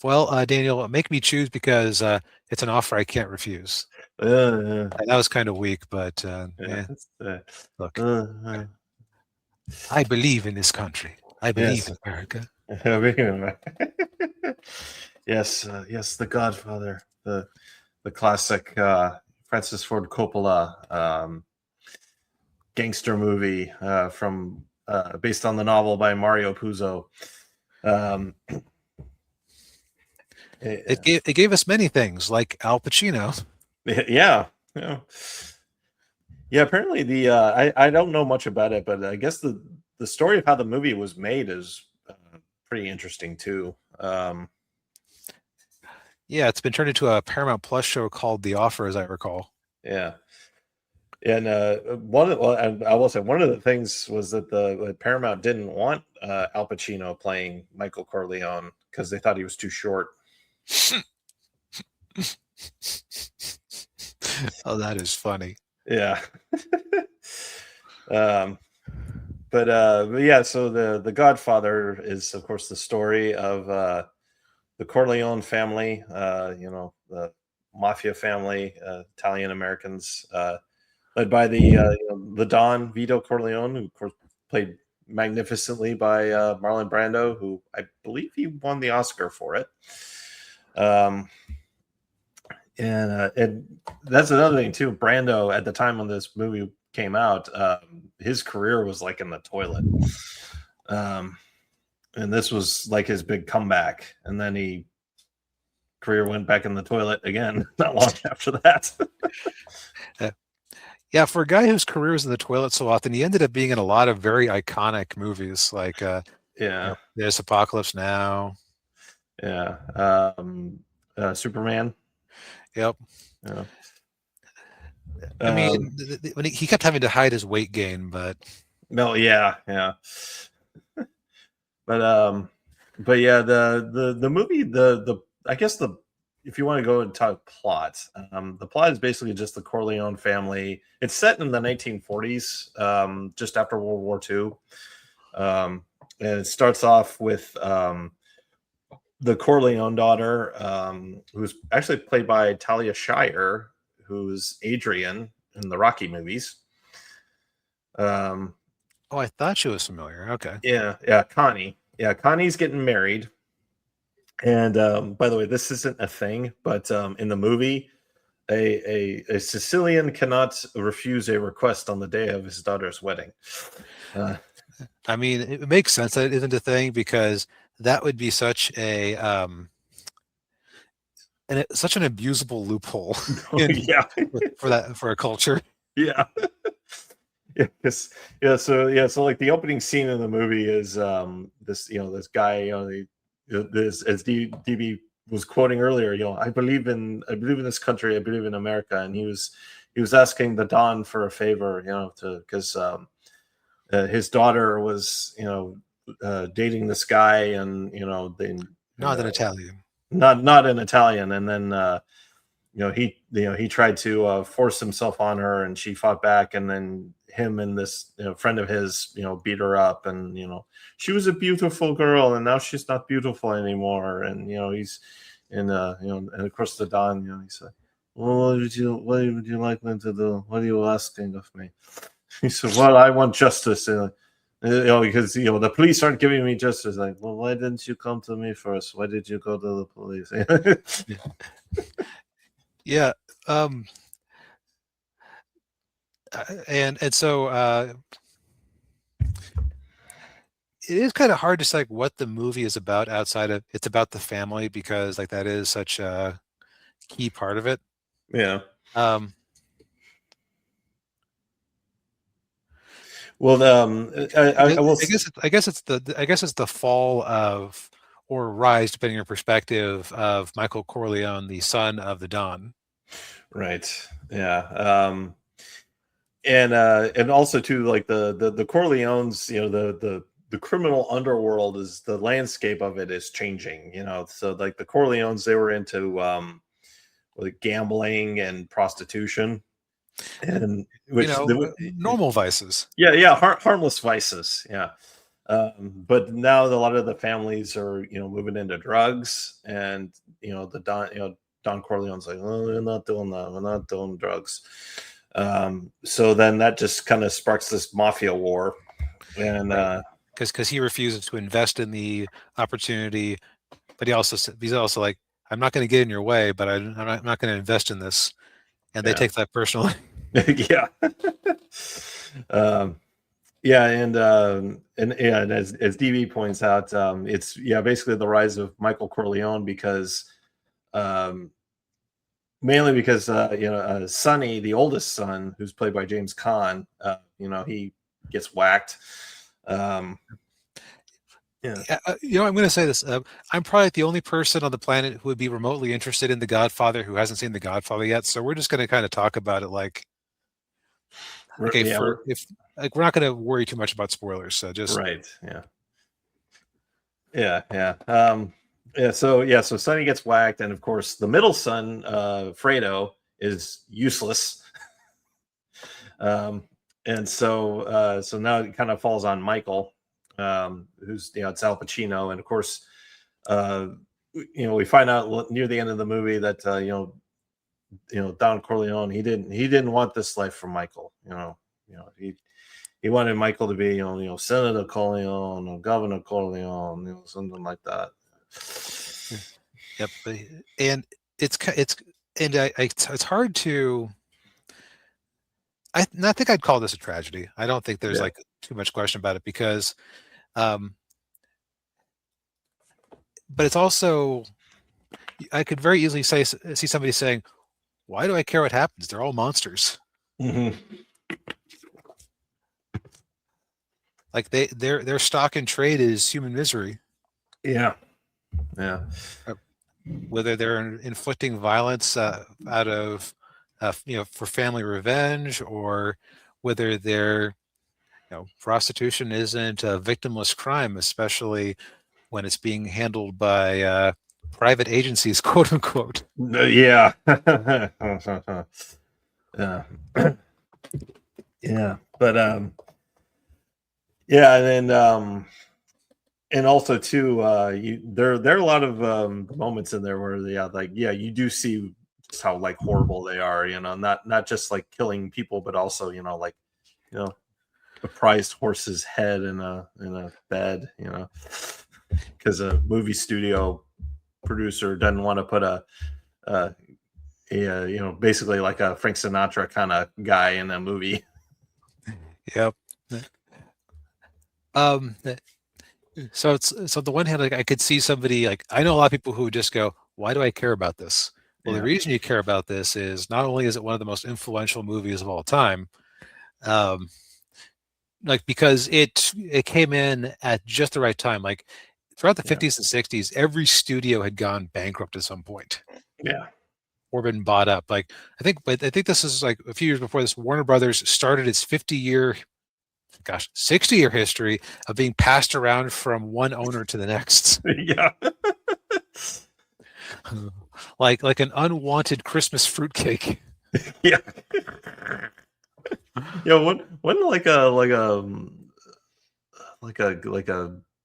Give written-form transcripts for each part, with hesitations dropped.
Well, Daniel, make me choose because it's an offer I can't refuse. Yeah, And that was kind of weak, but yeah, yeah. it's, Look, uh, uh, I believe in this country. I believe yes. in America. Yes, yes, The Godfather, the classic Francis Ford Coppola gangster movie from based on the novel by Mario Puzo. Um, It eh, gave us many things, like Al Pacino. yeah, yeah, yeah. Apparently, I don't know much about it, but I guess the story of how the movie was made is pretty interesting too. Yeah, it's been turned into a Paramount Plus show called The Offer, as I recall. Yeah. And and I will say one of the things was that the Paramount didn't want Al Pacino playing Michael Corleone because they thought he was too short. Oh, that is funny. Yeah. um, but yeah, so the Godfather is of course the story of the Corleone family, the mafia family, Italian Americans, led by the Don Vito Corleone, who of course played magnificently by Marlon Brando, who I believe he won the Oscar for it. Um, and that's another thing too. Brando at the time when this movie came out, his career was like in the toilet. Um, and this was like his big comeback, and then he career went back in the toilet again not long after that. Uh, yeah, for a guy whose career was in the toilet so often, he ended up being in a lot of very iconic movies, like Yeah, there's Apocalypse Now. yeah. Superman. Yep. Yeah. I mean, Um, when he kept having to hide his weight gain, but no, yeah, yeah. But but yeah, the movie the I guess the if you want to go and talk plot, the plot is basically just the Corleone family. It's set in the 1940s, just after World War II. And it starts off with the Corleone daughter, who's actually played by Talia Shire, who's Adrian in the Rocky movies. Um, oh, I thought she was familiar. Okay. yeah, yeah, Connie. Yeah, Connie's getting married. And by the way, this isn't a thing, but in the movie, a Sicilian cannot refuse a request on the day of his daughter's wedding. Uh, I mean, it makes sense that it isn't a thing because that would be such a such an abusable loophole in yeah, for that for a culture. yeah. Yeah, so like the opening scene in the movie is this this guy this as DB was quoting earlier, I believe in this country, I believe in America, and he was asking the Don for a favor, to because his daughter was dating this guy, and Not an Italian. not an Italian, and then he tried to force himself on her, and she fought back, and then him and this friend of his beat her up, and she was a beautiful girl, and now she's not beautiful anymore, and he's and and of course the Don, he said, well, what would you like me to do? What are you asking of me? He said, well, I want justice, because the police aren't giving me justice. Like, well, why didn't you come to me first? Why did you go to the police? Yeah. Um, and so it is kind of hard to say like what the movie is about outside of it's about the family because like that is such a key part of it. Yeah. Um, Well, I will. I guess it's the fall of or rise, depending on your perspective, of Michael Corleone, the son of the Don. Right. Yeah. And also too, like the Corleones, the criminal underworld is the landscape of it is changing. So like the Corleones, they were into like gambling and prostitution, and You which know, normal vices. yeah, yeah, harmless vices. Yeah. But now a lot of the families are, moving into drugs, and the Don Corleone's like, oh, we're not doing that. We're not doing drugs. So then that just kind of sparks this mafia war, and Right. Because he refuses to invest in the opportunity, but he's also like, I'm not going to get in your way, but I'm not going to invest in this, and they yeah, take that personally. yeah, um, yeah, and as DB points out, it's basically the rise of Michael Corleone because um, mainly because Sonny, the oldest son, who's played by James Caan, he gets whacked. Um, yeah, Yeah, I'm going to say this. I'm probably the only person on the planet who would be remotely interested in The Godfather who hasn't seen The Godfather yet. So we're just going to kind of talk about it like, okay, yeah, for if like we're not going to worry too much about spoilers. So just right, yeah. So Sonny gets whacked, and of course the middle son, Fredo, is useless. Um, and so now it kind of falls on Michael, who's it's Al Pacino, and of course, uh, we find out near the end of the movie that Don Corleone, he didn't want this life for Michael. He wanted Michael to be Senator Corleone or Governor Corleone, something like that. yep. And it's and it's hard to. I think I'd call this a tragedy. I don't think there's Yeah. like too much question about it because, um, but it's also I could very easily see somebody saying, "Why do I care what happens? They're all monsters." Mm-hmm. Like their stock and trade is human misery. Yeah. Yeah. Whether they're inflicting violence out of for family revenge, or whether their prostitution isn't a victimless crime, especially when it's being handled by private agencies, quote unquote. Yeah. Yeah. Yeah. But yeah, and then and also too, there are a lot of moments in there where you do see just how like horrible they are, not just like killing people, but also like you know a prized horse's head in a bed, because a movie studio producer doesn't want to put a basically like a Frank Sinatra kind of guy in a movie. Yep. Um, so on the one hand, like I could see somebody like I know a lot of people who just go, "Why do I care about this?" Well, the Yeah, reason you care about this is not only is it one of the most influential movies of all time, um, like because it came in at just the right time. Like throughout the yeah, 50s and 60s, every studio had gone bankrupt at some point yeah, or been bought up. But I think this is like a few years before this. Warner Brothers started its 60-year history of being passed around from one owner to the next, yeah, like an unwanted Christmas fruitcake. yeah. When like a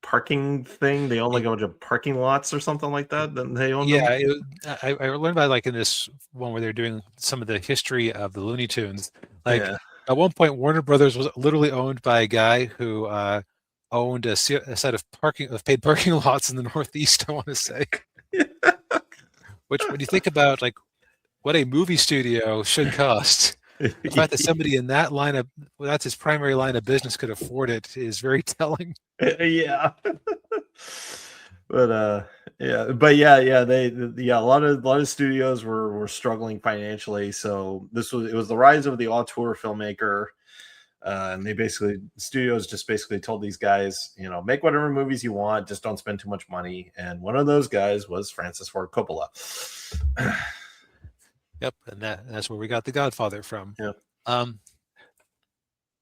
parking thing, they own like a bunch of parking lots or something like that. Then they own them. Yeah, I learned about like in this one where they're doing some of the history of the Looney Tunes. Like Yeah. at one point, Warner Brothers was literally owned by a guy who owned a set of paid parking lots in the Northeast. I want to say, which when you think about like what a movie studio should cost, the fact that somebody in that line of well, that's his primary line of business could afford it is very telling. Yeah. But yeah, a lot of studios were struggling financially, so it was the rise of the auteur filmmaker. And studios just basically told these guys, make whatever movies you want, just don't spend too much money. And one of those guys was Francis Ford Coppola. Yep, and that's where we got The Godfather from. Yeah. Um,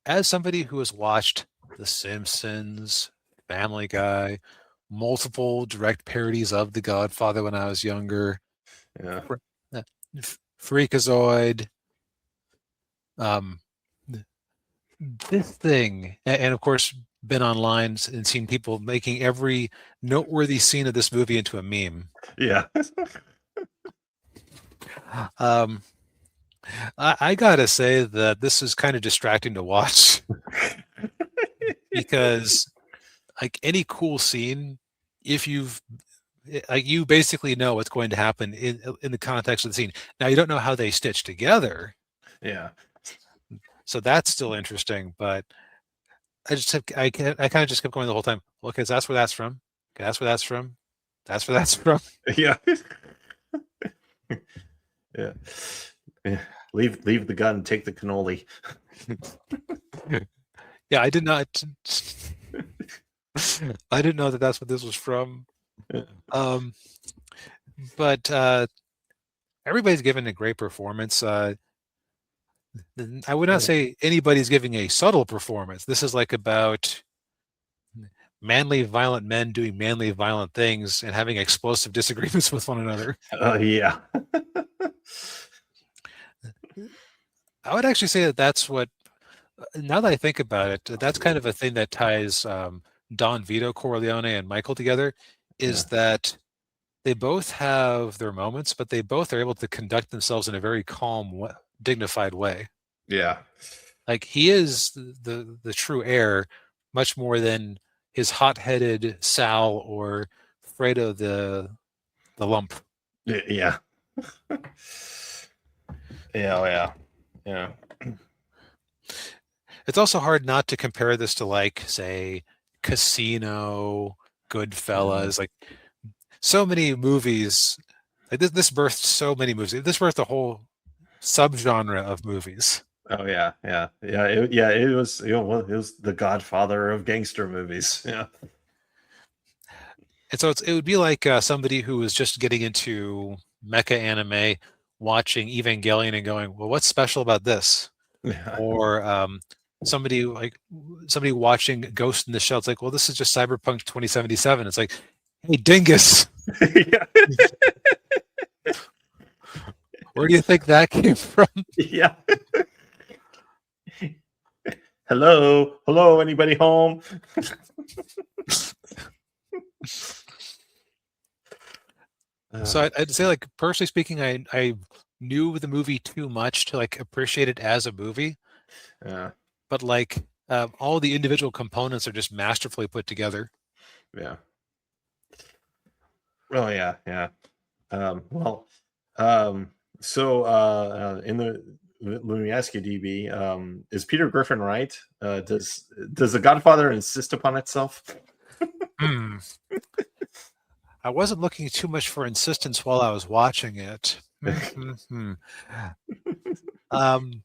as somebody who has watched The Simpsons, Family Guy, multiple direct parodies of The Godfather when I was younger, Yeah. uh, Freakazoid, um, this thing, and of course been online and seen people making every noteworthy scene of this movie into a meme. Yeah. Um, I gotta say that this is kind of distracting to watch because, like any cool scene, if you've like you basically know what's going to happen in the context of the scene. Now you don't know how they stitch together, Yeah. so that's still interesting. But I kind of just kept going the whole time. Well, okay, so that's where that's from. Okay, that's where that's from. That's where that's from. Yeah. Yeah. Yeah. Leave the gun, take the cannoli. Yeah, I did not. I didn't know that that's what this was from. Yeah. Um, but everybody's given a great performance. I would not say anybody's giving a subtle performance. This is like about manly, violent men doing manly, violent things and having explosive disagreements with one another. Yeah. I would actually say that that's what, now that I think about it, that's kind of a thing that ties Don Vito Corleone and Michael together, Yeah. is that they both have their moments, but they both are able to conduct themselves in a very calm, dignified way. Yeah. Like he is the true heir, much more than his hot-headed Sal or Fredo the lump. Yeah. Yeah. Yeah. It's also hard not to compare this to, like, say, Casino, Goodfellas, like so many movies. Like this birthed so many movies. This birthed a whole subgenre of movies. Oh yeah, yeah. It was, well, it was the Godfather of gangster movies. Yeah, And so it would be like somebody who was just getting into mecha anime, watching Evangelion and going, "Well, what's special about this?" yeah, Or somebody watching Ghost in the Shell. It's like, "Well, this is just Cyberpunk 2077." It's like, "Hey, dingus, yeah, where do you think that came from?" yeah. Hello, anybody home? So I'd say, like, personally speaking, I knew the movie too much to like appreciate it as a movie, Yeah, but like all the individual components are just masterfully put together. yeah. Oh yeah, yeah. Well, um, so in the let me ask you, DB, is Peter Griffin right? Does the Godfather insist upon itself? Hmm. I wasn't looking too much for insistence while I was watching it. Hmm. Um,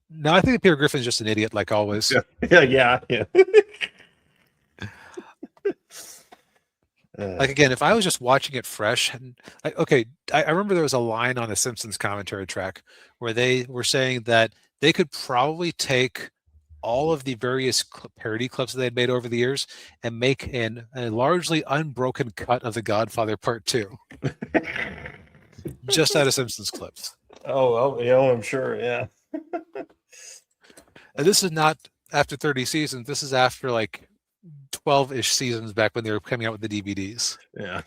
no, I think Peter Griffin's just an idiot, like always. Yeah. Like again, if I was just watching it fresh, and okay, I remember there was a line on a Simpsons commentary track where they were saying that they could probably take all of the various parody clips that they'd made over the years and make a largely unbroken cut of The Godfather Part 2, just out of Simpsons clips. Yeah, I'm sure. Yeah, And this is not after 30 seasons. This is after like 12-ish seasons back when they were coming out with the DVDs. yeah,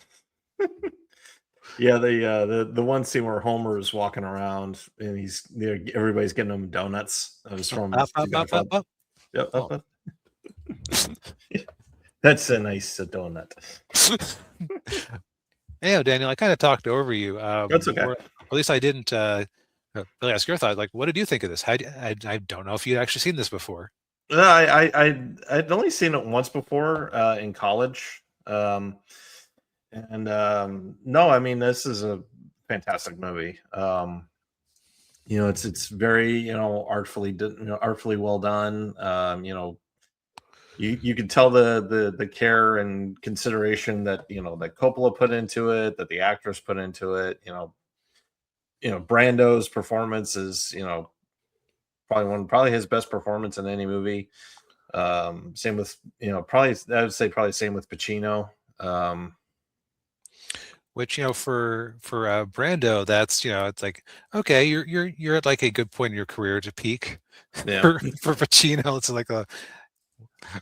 yeah. The one scene where Homer is walking around and everybody's getting him donuts. That was from Up, The up, up, up, Godfather. up. Yep, Oh. that's a nice donut. Hey, Daniel, I kind of talked over you. That's okay. Or at least I didn't really ask your thought. Like, what did you think of this? I don't know if you'd actually seen this before. No, I'd only seen it once before in college, and no, I mean this is a fantastic movie. It's very artfully well done. You can tell the care and consideration that that Coppola put into it, that the actors put into it. Brando's performance is probably his best performance in any movie. Same with probably I would say probably same with Pacino. which for Brando, that's it's like, okay, you're at like a good point in your career to peak. Yeah. For Pacino, it's like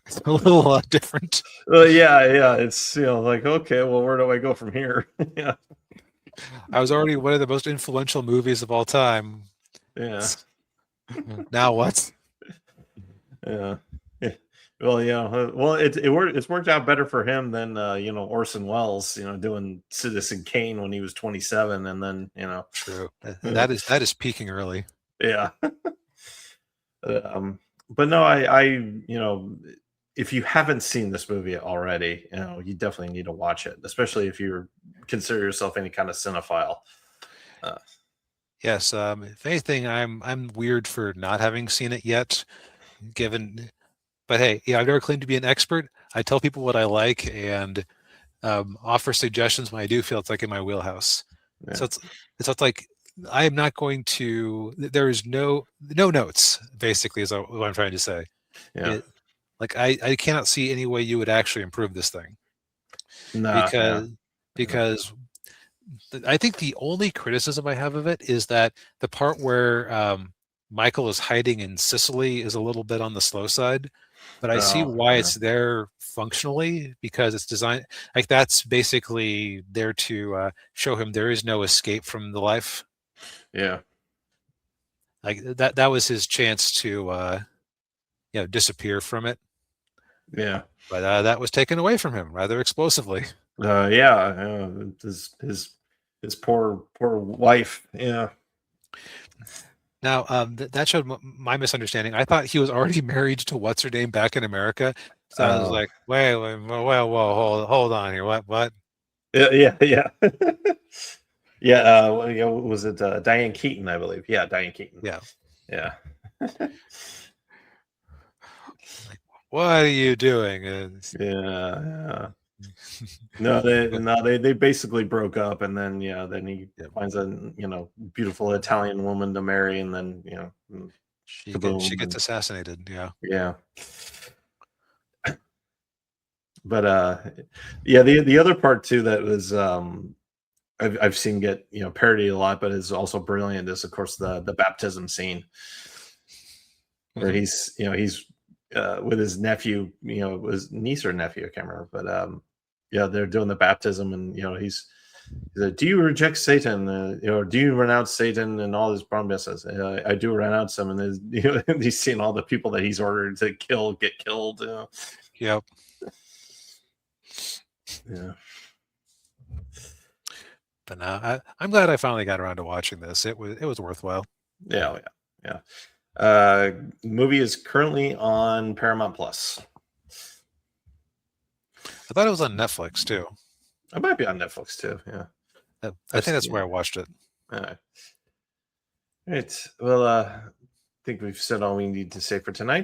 it's a little different. Well, yeah. It's like, okay, well, where do I go from here? Yeah, I was already one of the most influential movies of all time. yeah, Now what? yeah. Yeah. Well, well, it's worked out better for him than Orson Welles, doing Citizen Kane when he was 27, and then True. That is peaking early. yeah. Um, but no, if you haven't seen this movie already, you definitely need to watch it, especially if you consider yourself any kind of cinephile. Uh, Yes. If anything, I'm weird for not having seen it yet. Given, but hey, yeah, I've never claimed to be an expert. I tell people what I like and offer suggestions when I do feel it's like in my wheelhouse. yeah, So it's like I am not going to. There is no notes. Basically, is what I'm trying to say. yeah, It like I cannot see any way you would actually improve this thing nah, yeah, because yeah. because I think the only criticism I have of it is that the part where Michael is hiding in Sicily is a little bit on the slow side, but I see Oh, why yeah, it's there functionally because it's designed like that's basically there to show him there is no escape from the life. yeah, Like that was his chance to disappear from it, yeah. but that was taken away from him rather explosively. Yeah, his poor wife. Yeah. Now, that showed my misunderstanding. I thought he was already married to what's her name back in America. So I was Oh, like, wait, whoa, hold on here. What? yeah, yeah, yeah. Yeah, was it Diane Keaton, I believe? Yeah, Diane Keaton. Yeah. Yeah. Like, what are you doing? Yeah, yeah. But, No, they basically broke up, and then then he yeah, finds a beautiful Italian woman to marry, and then she kaboom, gets and assassinated. Yeah. yeah. But yeah, the other part too that was I've seen get parodied a lot, but is also brilliant is of course the baptism scene where Hmm. he's with his nephew, his niece or nephew, I can't remember, but yeah, they're doing the baptism, and he's like, "Do you reject Satan? Do you renounce Satan and all his promises?" I do renounce him, and then, he's seeing all the people that he's ordered to kill get killed. Yep. Yeah, But no, I'm glad I finally got around to watching this. It was worthwhile. yeah, yeah. Movie is currently on Paramount Plus. I thought it was on Netflix too. It might be on Netflix too. Yeah, I I've think that's seen where it. I watched it. Uh, right. Well, I think we've said all we need to say for tonight.